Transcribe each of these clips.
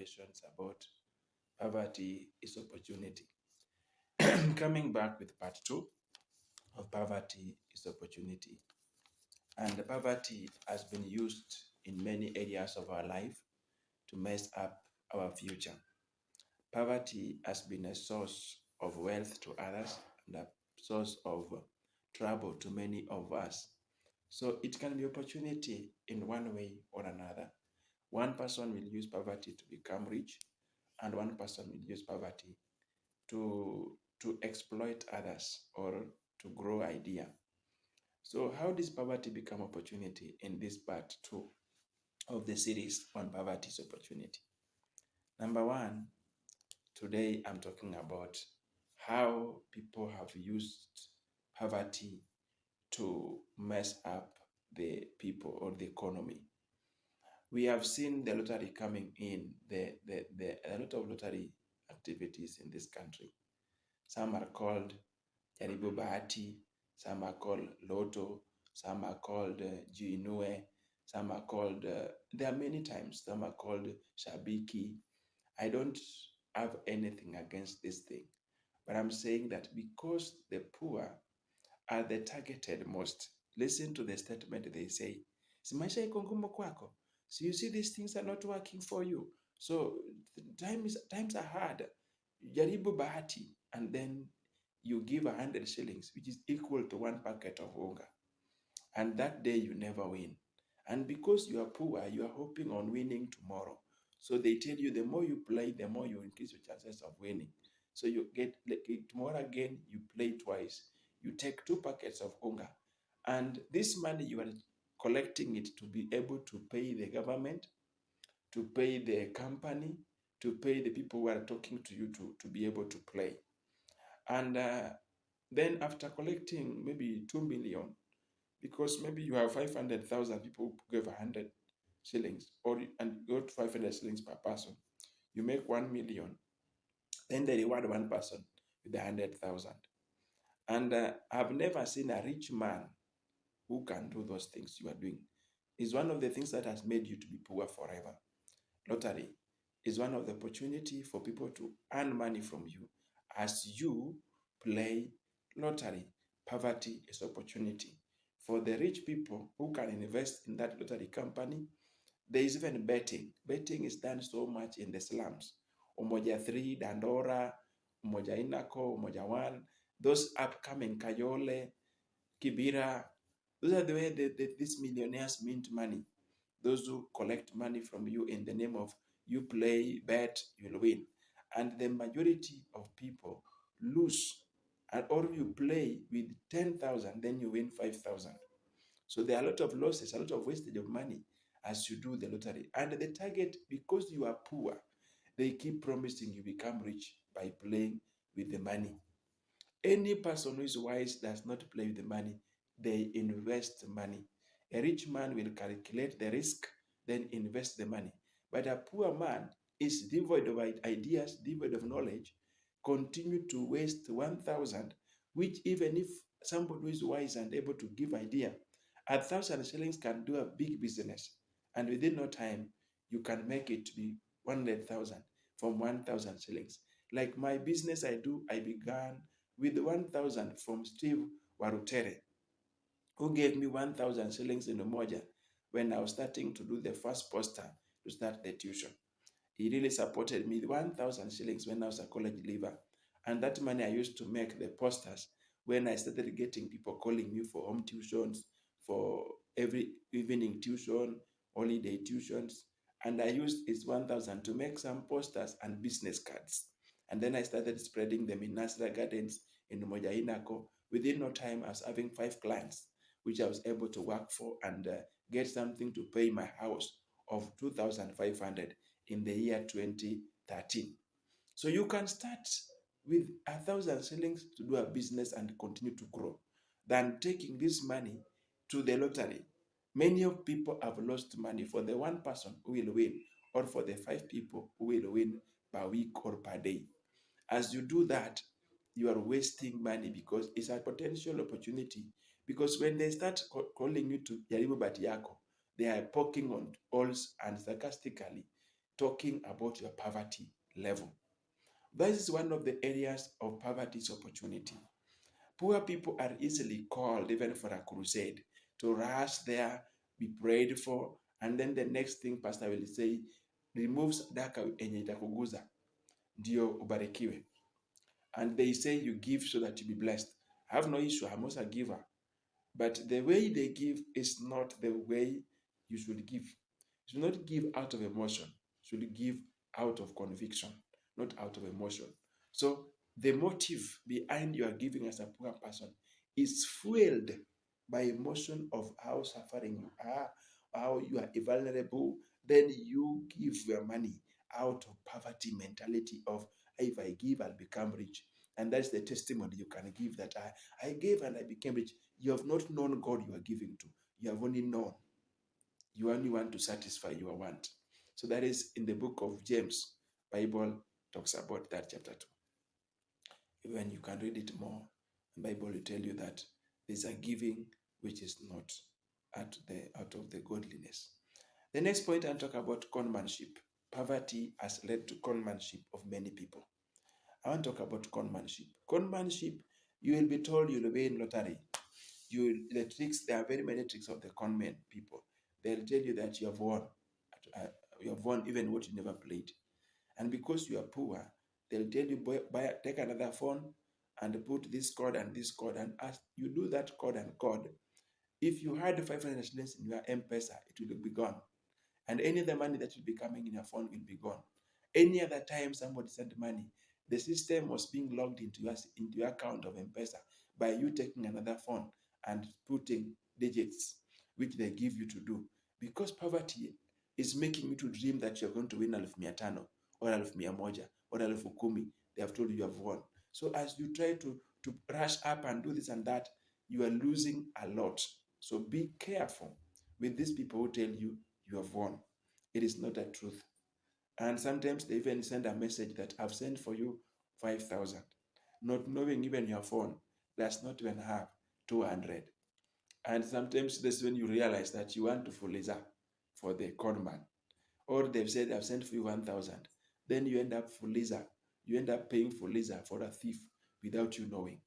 conversations about poverty is opportunity. Coming back with part two of poverty is opportunity. And the poverty has been used in many areas of our life to mess up our future. Poverty has been a source of wealth to others and a source of trouble to many of us. So it can be opportunity in one way or another. One person will use poverty to become rich, and one person will use poverty to exploit others or to grow idea. So how does poverty become opportunity in this part two of the series on poverty's opportunity? Number one, today I'm talking about how people have used poverty to mess up the people or the economy. We have seen the lottery coming in, a lot of lottery activities in this country. Some are called Jaribu Bahati, some are called Lotto, some are called Jiinue, some are called, there are many times, some are called Shabiki. I don't have anything against this thing, but I'm saying that because the poor are the targeted most, listen to the statement they say. Si maisha iko ngumu kwako? So you see these things are not working for you. So times are hard. Jaribu bahati, and then you give 100 shillings, which is equal to one packet of unga. And that day you never win. And because you are poor, you are hoping on winning tomorrow. So they tell you the more you play, the more you increase your chances of winning. So you get like tomorrow again, you play twice. You take two packets of unga. And this money you are collecting it to be able to pay the government, to pay the company, to pay the people who are talking to you to be able to play. And then after collecting maybe 2 million, because maybe you have 500,000 people who give 100 shillings, and you got 500 shillings per person, you make 1 million. Then they reward one person with 100,000. And I've never seen a rich man who can do those things you are doing. It's one of the things that has made you to be poor forever. Lottery is one of the opportunity for people to earn money from you as you play lottery. Poverty is opportunity. For the rich people who can invest in that lottery company, there is even betting. Betting is done so much in the slums. Umoja 3, Dandora, Umoja Inako, Umoja 1, those upcoming Kayole, Kibira, those are the way these millionaires mint money. Those who collect money from you in the name of you play, bet, you'll win. And the majority of people lose. Or you play with 10,000, then you win 5,000. So there are a lot of losses, a lot of wastage of money as you do the lottery. And the target, because you are poor, they keep promising you become rich by playing with the money. Any person who is wise does not play with the money, they invest money. A rich man will calculate the risk, then invest the money. But a poor man is devoid of ideas, devoid of knowledge, continue to waste 1,000, which even if somebody who is wise and able to give idea, 1,000 shillings can do a big business. And within no time, you can make it to be 100,000 from 1,000 shillings. Like my business I began with 1,000 from Steve Warutere, who gave me 1,000 shillings in Umoja when I was starting to do the first poster to start the tuition. He really supported me, 1,000 shillings when I was a college leaver. And that money I used to make the posters when I started getting people calling me for home tuitions, for every evening tuition, holiday tuitions. And I used his 1,000 to make some posters and business cards. And then I started spreading them in Nasra Gardens in Umoja Inako. Within no time, I was having 5 clients, which I was able to work for and get something to pay my house of 2,500 in the year 2013. So you can start with 1,000 shillings to do a business and continue to grow than taking this money to the lottery. Many of people have lost money for the one person who will win or for the 5 people who will win per week or per day. As you do that, you are wasting money because it's a potential opportunity. Because when they start calling you to Jaribu Batiako, they are poking on holes and sarcastically talking about your poverty level. This is one of the areas of poverty's opportunity. Poor people are easily called even for a crusade to rush there, be prayed for, and then the next thing pastor will say, remove sadaka yenye itakuguza ndio ubarikiwe. And they say you give so that you be blessed. I have no issue, I'm also a giver. But the way they give is not the way you should give. You should not give out of emotion. You should give out of conviction, not out of emotion. So the motive behind your giving as a poor person is fueled by emotion of how suffering you are, how you are vulnerable. Then you give your money out of poverty mentality of, if I give, I'll become rich. And that's the testimony you can give, that I gave and I became rich. You have not known God you are giving to. You have only known. You only want to satisfy your want. So that is in the book of James. Bible talks about that chapter 2. When you can read it more, the Bible will tell you that there's a giving which is not out of the godliness. The next point I'll talk about conmanship. Poverty has led to conmanship of many people. I want to talk about conmanship. Conmanship, you will be told you'll win lottery. There are very many tricks of the conmen people. They'll tell you that you have won. You have won even what you never played. And because you are poor, they'll tell you, take another phone and put this code and this code. And as you do that code and code, if you had 500 shillings in your M-Pesa, it will be gone. And any other money that will be coming in your phone will be gone. Any other time somebody sent money, the system was being logged into your account of M-Pesa by you taking another phone and putting digits, which they give you to do. Because poverty is making you to dream that you're going to win 500 or 1,100 or 10,000. They have told you have won. So as you try to rush up and do this and that, you are losing a lot. So be careful with these people who tell you you have won. It is not a truth. And sometimes they even send a message that I've sent for you 5,000, not knowing even your phone does not even have 200. And sometimes that's when you realize that you want to fuliza for the conman. Or they've said, I've sent for you 1,000. Then you end up fuliza. You end up paying fuliza for a thief without you knowing.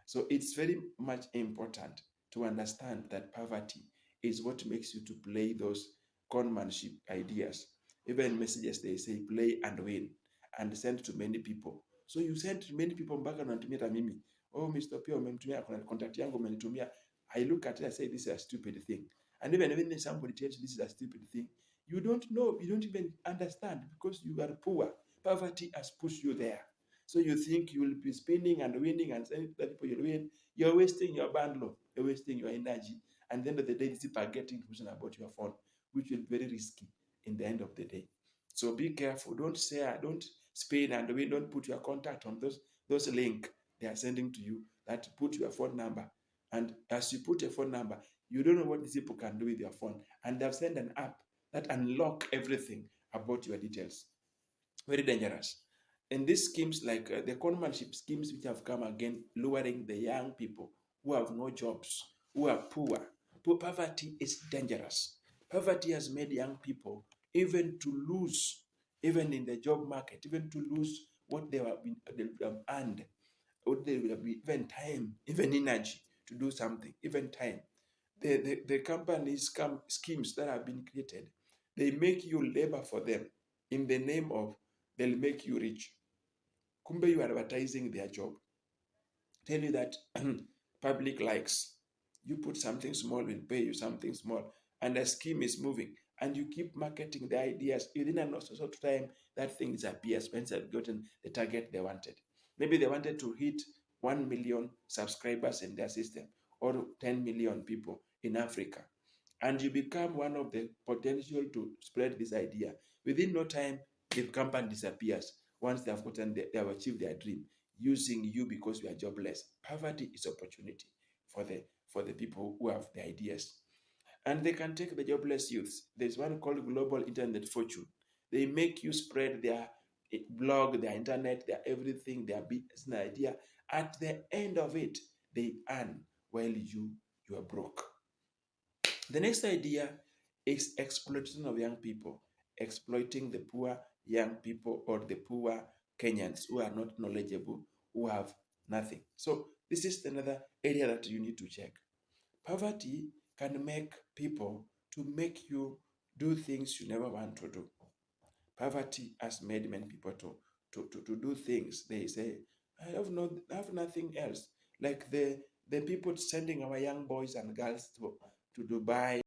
So it's very much important to understand that poverty is what makes you to play those conmanship ideas. Even messages, they say play and win and send to many people. So you send to many people mpaka unanitumia hata mimi. Oh, Mr. Pio umenitumia contact yangu umenitumia. I look at it and say this is a stupid thing. And even when somebody tells you this is a stupid thing, you don't know, you don't even understand because you are poor. Poverty has pushed you there. So you think you will be spinning and winning and sending to people you'll win. You're wasting your bundle, you're wasting your energy. And at the end of the day, these people are getting information about your phone, which will be very risky in the end of the day. So be careful. Don't share, don't spin and win, don't put your contact on those links they are sending to you that put your phone number. And as you put your phone number, you don't know what these people can do with your phone. And they've sent an app that unlock everything about your details. Very dangerous. And these schemes, like the conmanship schemes, which have come again, luring the young people who have no jobs, who are poor. Poverty is dangerous. Poverty has made young people even to lose, even in the job market, even to lose what they have earned, what they will have even time, even energy to do something, even time. The companies schemes that have been created, they make you labor for them in the name of they'll make you rich. Kumbe, you are advertising their job. Tell you that public likes. You put something small, will pay you something small. And the scheme is moving. And you keep marketing the ideas. Within a short of time, that thing disappears when they've gotten the target they wanted. Maybe they wanted to hit 1 million subscribers in their system or 10 million people in Africa. And you become one of the potential to spread this idea. Within no time, the company disappears once they have achieved their dream, using you because you are jobless. Poverty is opportunity for the people who have the ideas. And they can take the jobless youths. There's one called Global Internet Fortune. They make you spread their blog, their internet, their everything, their business idea. At the end of it, they earn while you are broke. The next idea is exploitation of young people. exploiting the poor young people or the poor Kenyans who are not knowledgeable, who have nothing. So this is another area that you need to check. Poverty can make people to make you do things you never want to do. Poverty has made many people to do things. They say, I have nothing else. Like the people sending our young boys and girls to Dubai